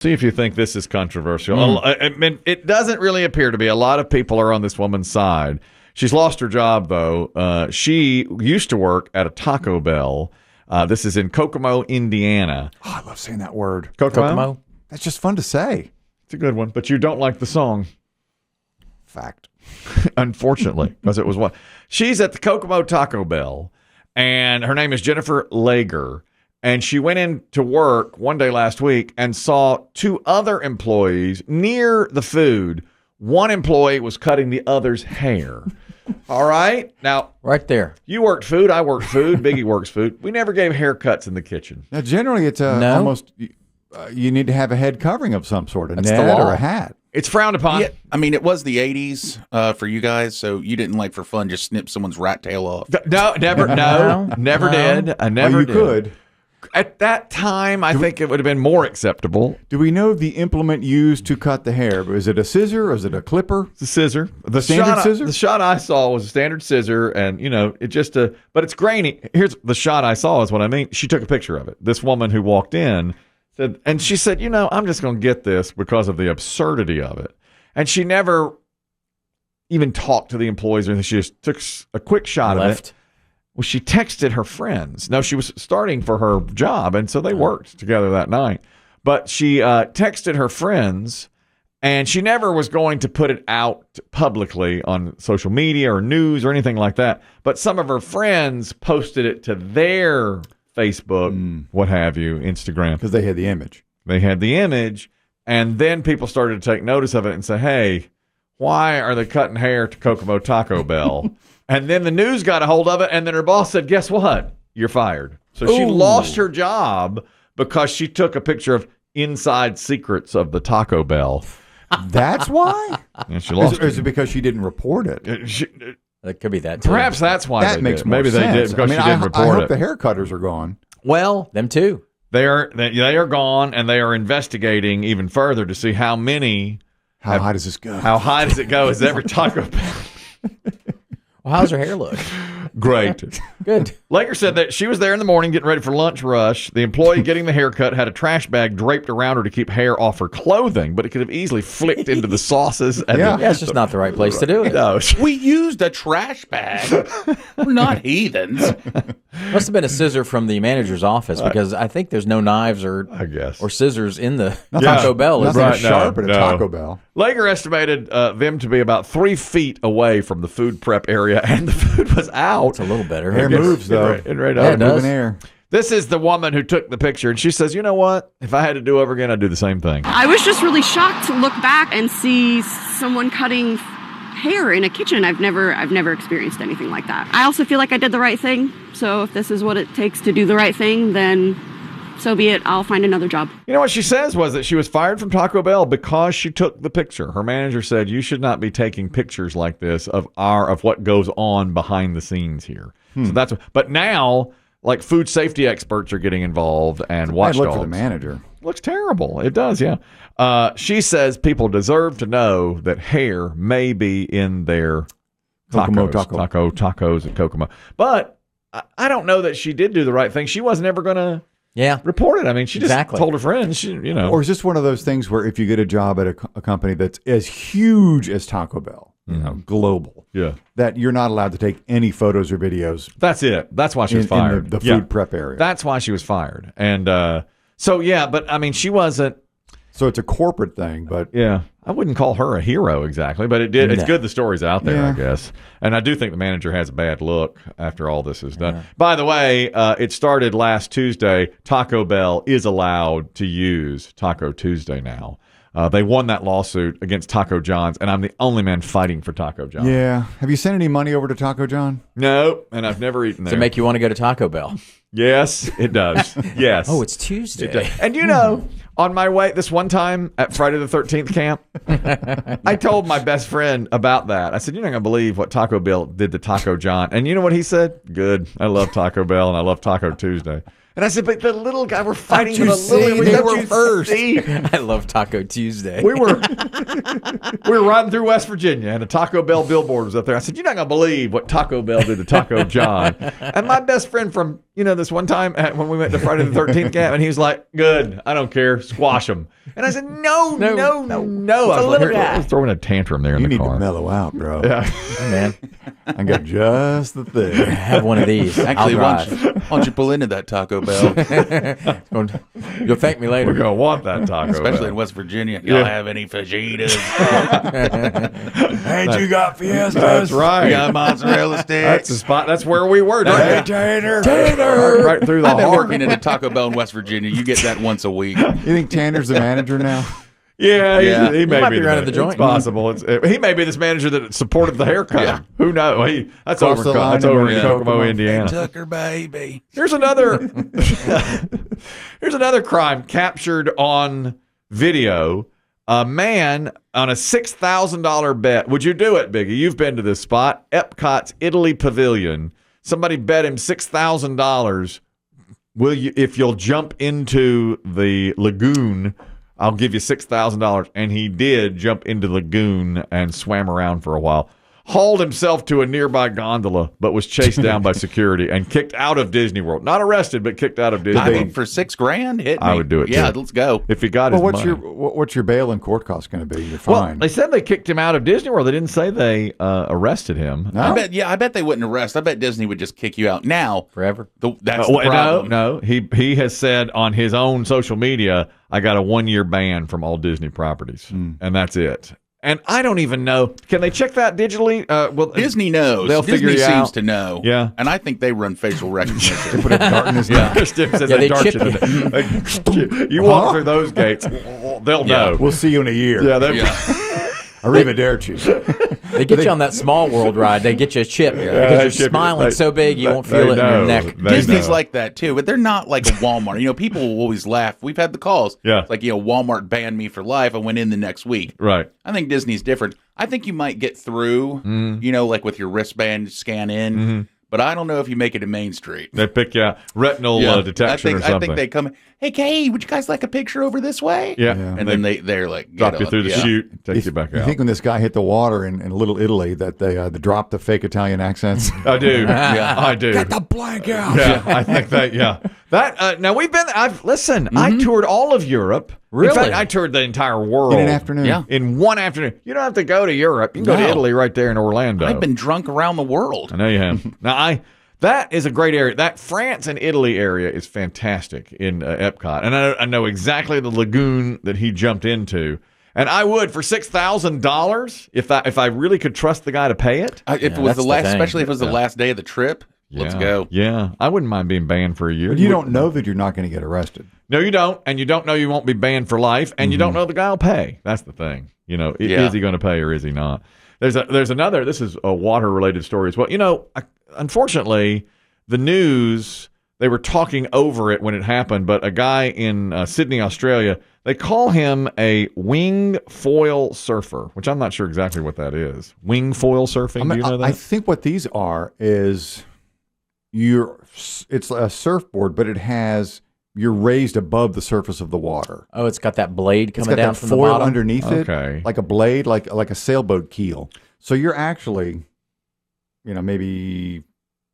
See if you think this is controversial. I mean, it doesn't really appear to be. A lot of people are on this woman's side. She's lost her job, though. She used to work at a Taco Bell. This is in Kokomo, Indiana. Oh, I love saying that word. Kokomo? That's just fun to say. It's a good one, but you don't like the song. Fact. Unfortunately, because it was what? She's at the Kokomo Taco Bell, and her name is Jennifer Lager. And she went in to work one day last week and saw two other employees near the food. One employee was cutting the other's hair. All right? Now, right there. You worked food. I worked food. Biggie works food. We never gave haircuts in the kitchen. Now, generally, it's almost you need to have a head covering of some sort, a net or a hat. It's frowned upon. Yeah, I mean, it was the 80s for you guys, so you didn't, like, for fun, just snip someone's rat tail off. No, never. Never did. I never did. You could. At that time, I think it would have been more acceptable. Do we know the implement used to cut the hair? Is it a scissor or is it a clipper? It's a scissor. The standard scissor? The shot I saw was a standard scissor, and, it just but it's grainy. Here's the shot I saw is what I mean. She took a picture of it. This woman who walked in said, and she said, I'm just going to get this because of the absurdity of it. And she never even talked to the employees or anything. She just took a quick shot of it. Well, she texted her friends. Now, she was starting for her job, and so they worked together that night. But she texted her friends, and she never was going to put it out publicly on social media or news or anything like that. But some of her friends posted it to their Facebook, what have you, Instagram. Because they had the image. They had the image, and then people started to take notice of it and say, hey, why are they cutting hair to Kokomo Taco Bell? And then the news got a hold of it, and then her boss said, guess what? You're fired. So she lost her job because she took a picture of inside secrets of the Taco Bell. That's why? And she lost is it because she didn't report it? That could be that, too. Perhaps that's why that makes did. more Maybe sense. They did because she didn't report I hope it. the hair cutters are gone. Well, them too. They are gone, and they are investigating even further to see how many. How high does this go? How high does it go? Is every Taco Bell? Well, how's her hair look? Great. Good. Laker said that she was there in the morning getting ready for lunch rush. The employee getting the haircut had a trash bag draped around her to keep hair off her clothing, but it could have easily flicked into the sauces. And it's just not the right place to do it. No. We used a trash bag. We're not heathens. Must have been a scissor from the manager's office because I think there's no knives or scissors in the Taco Bell. Nothing sharp at a Taco Bell. Laker estimated them to be about 3 feet away from the food prep area, and the food was out. It's a little better. Hair moves, though. It does. Air. This is the woman who took the picture, and she says, you know what? If I had to do over again, I'd do the same thing. I was just really shocked to look back and see someone cutting hair in a kitchen. I've never experienced anything like that. I also feel like I did the right thing. So if this is what it takes to do the right thing, then so be it. I'll find another job. You know what she says was that she was fired from Taco Bell because she took the picture. Her manager said, you should not be taking pictures like this of what goes on behind the scenes here. So but now, like, food safety experts are getting involved and watchdogs. Look for the manager. Looks terrible. It does, yeah. She says people deserve to know that hair may be in their tacos at Kokomo. But I don't know that she did do the right thing. She wasn't ever going to report it. I mean, she just told her friends, Or is this one of those things where if you get a job at a company that's as huge as Taco Bell, global, that you're not allowed to take any photos or videos. That's it. That's why she was fired. In the food prep area. That's why she was fired. And but I mean, she wasn't. So it's a corporate thing, but I wouldn't call her a hero exactly, but it did. It's good the story's out there, I guess. And I do think the manager has a bad look after all this is done. By the way, it started last Tuesday. Taco Bell is allowed to use Taco Tuesday now. They won that lawsuit against Taco John's, and I'm the only man fighting for Taco John. Yeah. Have you sent any money over to Taco John? No, and I've never eaten there. To make you want to go to Taco Bell. Yes, it does. Yes. Oh, it's Tuesday. And on my way, this one time at Friday the 13th camp, I told my best friend about that. I said, you're not going to believe what Taco Bell did to Taco John. And you know what he said? Good. I love Taco Bell, and I love Taco Tuesday. And I said, but the little guy, we're fighting for the little. They were first. I love Taco Tuesday. We were riding through West Virginia, and a Taco Bell billboard was up there. I said, you're not going to believe what Taco Bell did to Taco John. And my best friend from, this one time when we went to Friday the 13th camp, and he was like, good, I don't care, squash him. And I said, no. I was throwing a tantrum there in the car. You need to mellow out, bro. Yeah. Man, I got just the thing. have one of these. Actually, why don't you pull into that Taco Bell? You'll thank me later. We're going to want that taco. Especially Bell. in West Virginia. Y'all have any fajitas? Hey, you got Fiestas? That's right. We got mozzarella sticks. That's the spot. That's where we were. Hey, Tanner. Right through the I've been heart. working at a Taco Bell in West Virginia. You get that once a week. You think Tanner's the manager now? Yeah, he may might be be running the joint. It's possible. He may be this manager that supported the haircut. Yeah. Who knows? That's Cross over. the line That's over and in run Kokomo, it. Indiana. Tucker, baby. Here's another. Here's another crime captured on video. A man on a $6,000 bet. Would you do it, Biggie? You've been to this spot, Epcot's Italy Pavilion. Somebody bet him $6,000. Will you, if you'll jump into the lagoon? I'll give you $6,000. And he did jump into the lagoon and swam around for a while. Hauled himself to a nearby gondola, but was chased down by security and kicked out of Disney World. Not arrested, but kicked out of Disney I World. mean, for $6,000, hit me. I would do it, Yeah, too. let's go. If he got Well, his money. what's your bail and court cost going to be? Your Well, fine. they said they kicked him out of Disney World. They didn't say they arrested him. No? I bet they wouldn't arrest. I bet Disney would just kick you out now. Forever. That's the problem. No. He has said on his own social media, I got a 1-year ban from all Disney properties, and that's it. And I don't even know. Can they check that digitally? Well, Disney knows. They'll Disney figure you seems out. to know. Yeah. And I think they run facial recognition. Put a dart in his neck. Steve says Yeah, they they dart chip you today. You walk through those gates, they'll know. We'll see you in a year. Yeah, they Arrivederci. They get you on that small world ride. They get you a chip they because you're chip you. smiling so big you won't feel they it in know. your neck. They Disney's know. like that too, but they're not like a Walmart. People will always laugh. We've had the calls. Yeah. It's like, Walmart banned me for life. I went in the next week. Right. I think Disney's different. I think you might get through, like with your wristband scan in, but I don't know if you make it to Main Street. They pick you out. Retinal detection or something. I think they come in, hey, Kay, would you guys like a picture over this way? Yeah. And then they're like, drop get you up. through the Yeah. chute, take you back You out. think when this guy hit the water in Little Italy that they dropped the fake Italian accents? I do. I do. Get the blank out. Yeah, I think that. Yeah, that. Now we've been. I toured all of Europe. Really? In fact, I toured the entire world In an afternoon. Yeah. In one afternoon. You don't have to go to Europe. You can go to No. Italy right there in Orlando. I've been drunk around the world. I know you have. Now that is a great area. That France and Italy area is fantastic in Epcot, and I know exactly the lagoon that he jumped into. And I would for $6,000 if I really could trust the guy to pay it. If it was that's the the last, thing. especially if it was the last day of the trip, let's go. Yeah, I wouldn't mind being banned for a year. But you don't know that you're not going to get arrested. No, you don't, and you don't know you won't be banned for life, and you don't know the guy will pay. That's the thing. Is he going to pay or is he not? There's another. This is a water related story as well. Unfortunately, the news, they were talking over it when it happened, but a guy in Sydney, Australia, they call him a wing foil surfer, which I'm not sure exactly what that is. Wing foil surfing. Do you know that? I think what these are is it's a surfboard, but you're raised above the surface of the water. Oh, it's got that blade It's coming got down that from the foil bottom. underneath Okay. it, like a blade, like a sailboat keel. So you're actually, maybe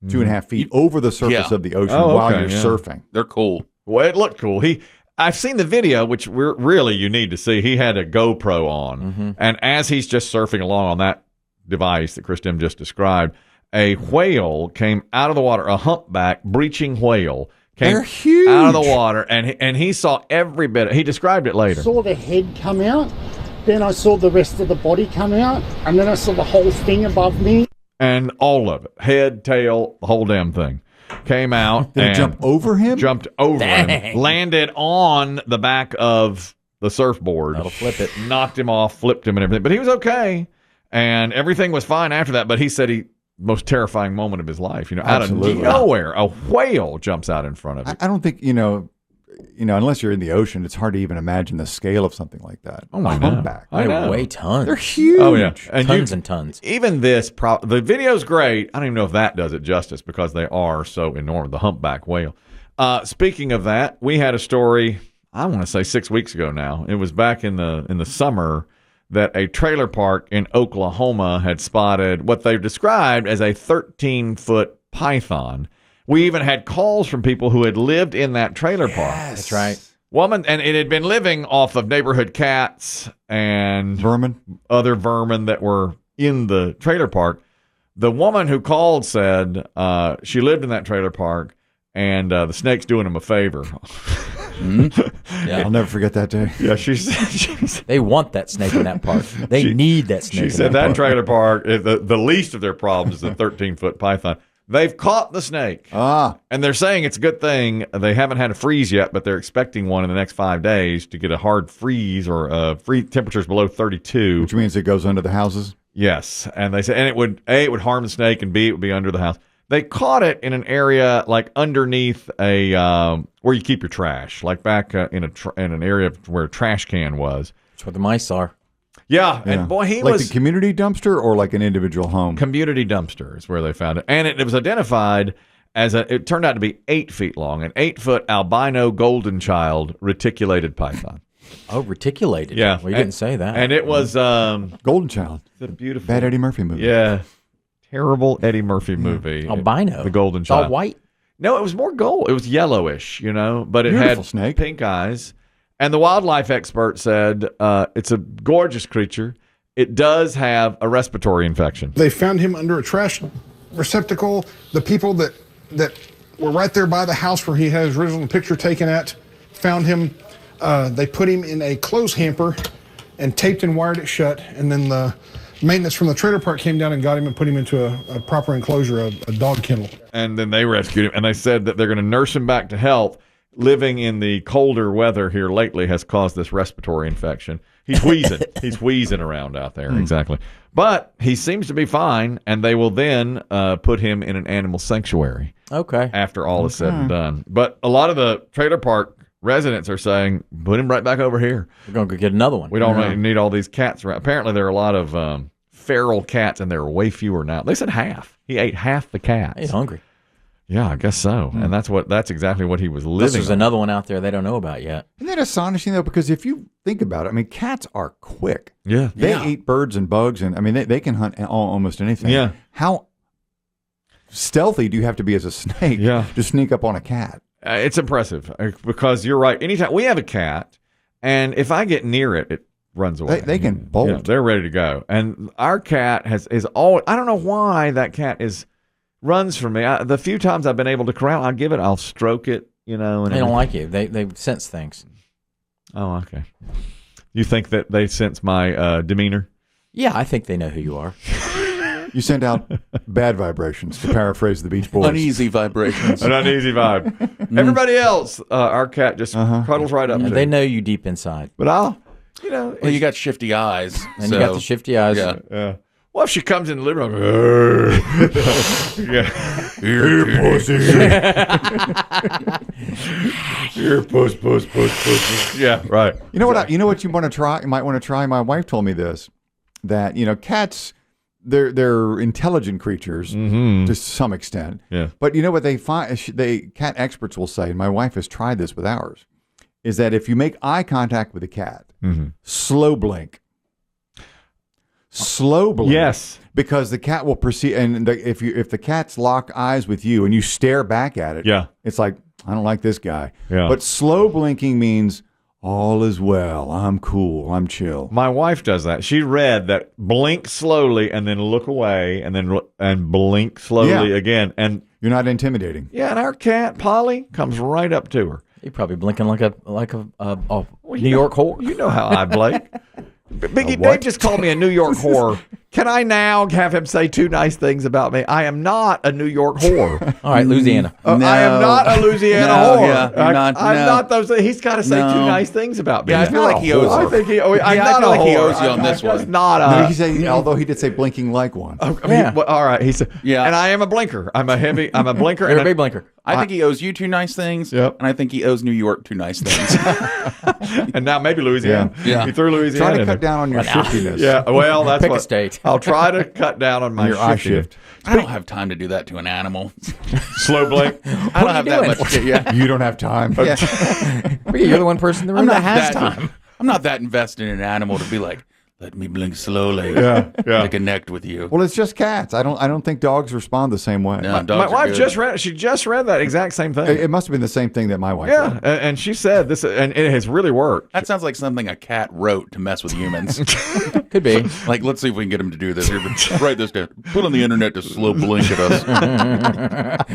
2.5 feet over the surface of the ocean while you're surfing. They're cool. Well, it looked cool. I've seen the video, which you need to see. He had a GoPro on, and as he's just surfing along on that device that Chris Demm just described, a whale came out of the water, a humpback breaching whale came They're huge. out of the water, and he saw every bit. He described it later. Saw the head come out, then I saw the rest of the body come out, and then I saw the whole thing above me. And all of it, head, tail, the whole damn thing, came out. Did and it jump over him? Jumped over him, landed on the back of the surfboard. That'll flip it. Knocked him off, flipped him and everything. But he was okay. And everything was fine after that. But he said most terrifying moment of his life. Out of Absolutely. nowhere, a whale jumps out in front of him. I don't think, unless you're in the ocean, it's hard to even imagine the scale of something like that. Oh, I a know. humpback. I know. They weigh tons. They're huge. Oh, yeah. And Tons and tons. even this, the video's great. I don't even know if that does it justice because they are so enormous, the humpback whale. Speaking of that, we had a story, I want to say 6 weeks ago now. It was back in the summer that a trailer park in Oklahoma had spotted what they've described as a 13-foot python We even had calls from people who had lived in that trailer park. That's right. Woman, and it had been living off of neighborhood cats and other vermin that were in the trailer park. The woman who called said she lived in that trailer park, and the snake's doing him a favor. Yeah, I'll never forget that day. Yeah, she said they want that snake in that park. They need that snake. She said that trailer park, the least of their problems is the 13-foot python. They've caught the snake. And they're saying it's a good thing. They haven't had a freeze yet, but they're expecting one in the next 5 days to get a hard freeze or temperatures below 32. Which means it goes under the houses? Yes. And they said, and it would harm the snake, and B, it would be under the house. They caught it in an area like underneath where you keep your trash, like back in an area where a trash can was. That's where the mice are. Yeah, and boy, he like was the community dumpster or like an individual home. Community dumpster is where they found it, and it was identified as it turned out to be 8 feet long, an 8-foot albino golden child reticulated python. Oh, reticulated. Yeah, well, you didn't say that. And it was Golden Child. It's a beautiful Bad Eddie Murphy movie. Yeah, terrible Eddie Murphy movie. Albino. The golden It's child. all white. No, it was more gold. It was yellowish, but it Beautiful had snake. pink eyes. And the wildlife expert said it's a gorgeous creature. It does have a respiratory infection. They found him under a trash receptacle. The people that were right there by the house where he had his original picture taken at found him. They put him in a clothes hamper and taped and wired it shut. And then the maintenance from the trailer park came down and got him and put him into a proper enclosure, a dog kennel. And then they rescued him. And they said that they're going to nurse him back to health. Living in the colder weather here lately has caused this respiratory infection. He's wheezing. He's wheezing around out there. Exactly. But he seems to be fine, and they will then put him in an animal sanctuary. Okay. After all is said and done. But a lot of the trailer park residents are saying, put him right back over here. We're going to get another one. We don't really need all these cats around. Apparently, there are a lot of feral cats, and there are way fewer now. They said half. He ate half the cats. He's hungry. Yeah, I guess so. And that's exactly what he was living. There's another one out there they don't know about yet. Isn't that astonishing, though? Because if you think about it, I mean, cats are quick. Yeah. They eat birds and bugs, and I mean, they can hunt almost anything. Yeah. How stealthy do you have to be as a snake to sneak up on a cat? It's impressive because you're right. Anytime we have a cat, and if I get near it, it runs away. They can bolt. Yeah, they're ready to go. And our cat is always, I don't know why that cat runs from me. The few times I've been able to corral, I'll stroke it, And they don't like you. They sense things. Oh, okay. You think that they sense my demeanor? Yeah, I think they know who you are. You send out bad vibrations, to paraphrase the Beach Boys. Uneasy vibrations. An uneasy vibe. Everybody else, our cat just cuddles right up to They him. know you deep inside. But Well, you got shifty eyes. And you got the shifty eyes. Yeah. Well, if she comes in the living room, here, pussy. Here, puss. Yeah, right. You know what? You know what you want to try? You might want to try. My wife told me this, that cats, they're intelligent creatures to some extent. Yeah. But you know what they find? Cat experts will say, and my wife has tried this with ours, is that if you make eye contact with a cat, slow blink. Slow blink. Yes. Because the cat will perceive, and if the cat's lock eyes with you and you stare back at it, it's like, I don't like this guy. Yeah. But slow blinking means all is well. I'm cool. I'm chill. My wife does that. She read that blink slowly and then look away and then and blink slowly again. And you're not intimidating. Yeah, and our cat Polly comes right up to her. You're probably blinking like a New York whore. You know how I blink. Biggie, Dave just called me a New York whore. Can I now have him say 2 nice things about me? I am not a New York whore. All right, Louisiana. I am not a Louisiana whore. Yeah, I'm not those. He's got to say 2 nice things about me. Yeah, I feel like he owes. I think he. I feel like he owes you on this one. No, he said, although he did say blinking like one. All right. He said, and I am a blinker. I'm a blinker. You're a big blinker. I think he owes you 2 nice things, and I think he owes New York 2 nice things. And now maybe Louisiana. Yeah. He threw Louisiana. Try to cut down on your shiftiness. Yeah, well, that's Pick what a state. I'll try to cut down on my your eye shiftiness. shift. I don't have time to do that to an animal. Slow blink. I don't have that much. Yeah. You don't have time. You're the one person in the room that has time. I'm not that invested in an animal to be like, Let me blink slowly. Yeah. To connect with you. Well, it's just cats. I don't think dogs respond the same way. No, My dogs are wife good. just read that exact same thing. It must have been the same thing that my wife Yeah, read. and she said this, and it has really worked. That sounds like something a cat wrote to mess with humans. Could be. Like, let's see if we can get him to do this. Here, write this down. Put on the internet to slow blink at us.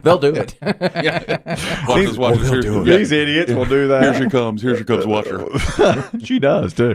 They'll do it. Watch this. they'll do it. These idiots will do that. Here she comes. Watch her. She does too.